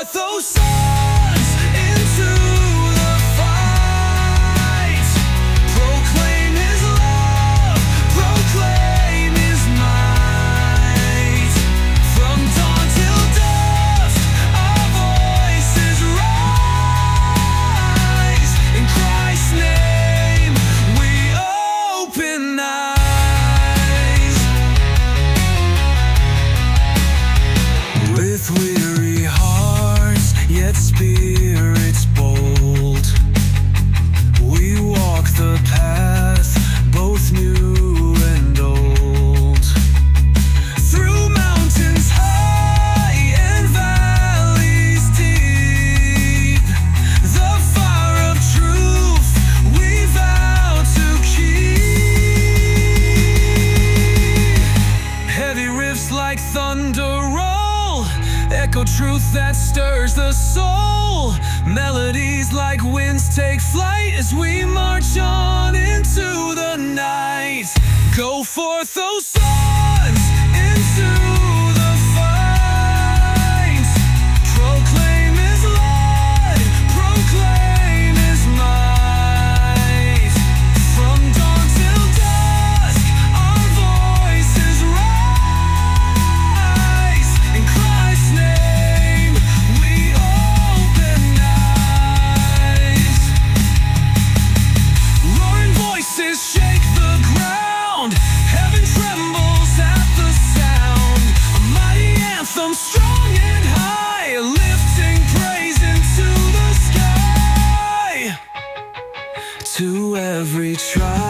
forth, O sons, into the fight. Proclaim His love, proclaim His might. From dawn till dusk, our voices rise. In Christ's name, we open eyes. With weary hearts, yet spirits bold, we walk the path, both new and old. Through mountains high and valleys deep, the fire of truth we vow to keep. Heavy riffs like thunder roll, echo truth that stirs the soul. Melodies like winds take flight as we march on into the night. Go forth, O sons, into the fight. Proclaim His light, proclaim His might. From dawn till dusk, our voices rise. In Christ's name, we open eyes. Roaring voices shake the ground, heaven trembles at the sound. A mighty anthem, strong and high, lifting praise into the sky. To every tribe